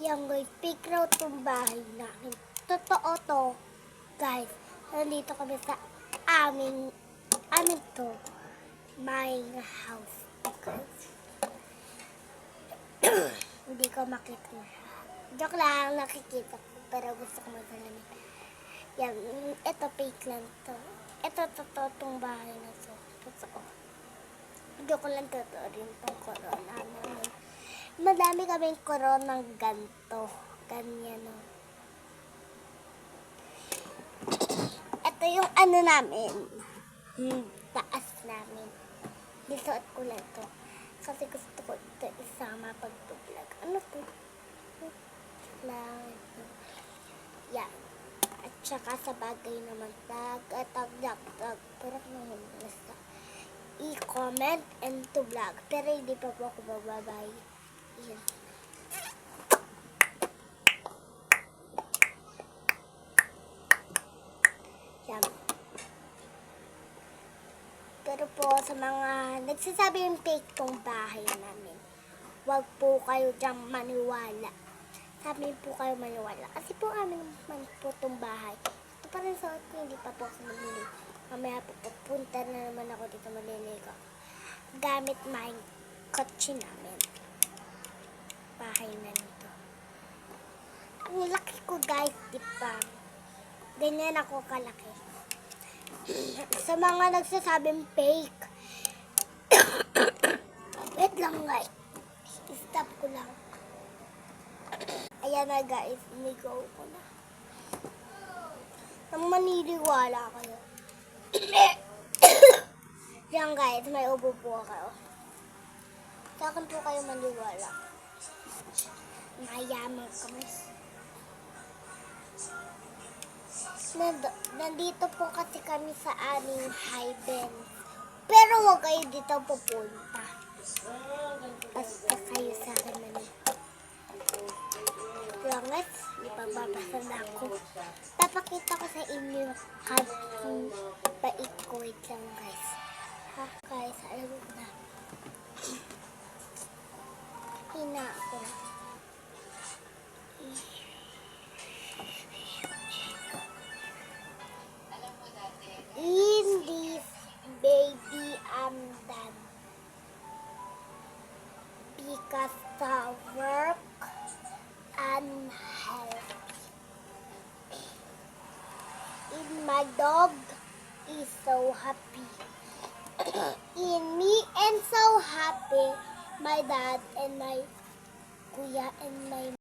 Yan guys, fake raw itong bahay namin. Totoo to, guys. Nandito kami sa amin to. Buying a house, guys. Hindi ko makita na siya. Joke lang, nakikita ko. Pero gusto ko masalamin. Yan, ito fake lang to. Ito totoo itong bahay na to. Totoo. Joke lang, totoo rin itong corona namin. Madami kaming koronang ganto. Ganyan o. Ito yung ano namin. Taas namin. Nisuot ko lang to. Kasi gusto ko ito isama pagtublag. Ano to? Lang. Yan. At saka sa bagay naman. Tag. Pero naman nasa. I-comment and to vlog. Pero hindi pa po ako bababay. Yan. Yan. Pero po sa mga nagsasabi yung fake tong bahay namin, wag po kayo dyang maniwala. Sabi po kayo maniwala. Kasi po amin naman po tong bahay. Ito pa rin sa ko, hindi pa po ako mamili. Mamaya po pupunta na naman ako dito maliligo. Gamit my kotse namin. Bahay na nito. Ang laki ko guys, di ba? Ganyan ako kalaki. Sa mga nagsasabing fake. Wait lang guys. Stop ko lang. Ayan na guys, inigaw ko na. Nang maniniwala kayo. Yan guys, may ubo po kayo. Sa akin po kayo maniwala. Mayaman kami. Nandito po kasi kami sa aming highben. Pero huwag kayo dito pupunta. Basta kayo sa akin manito. Langat, ipagbabasa na ako. Papakita ko sa inyo hanggang bait ko. Wait lang guys. Ha guys, alam mo na. Hina ako. In this baby I'm done. Because the work and health. In my dog is so happy. In me and so happy. My dad and my kuya and my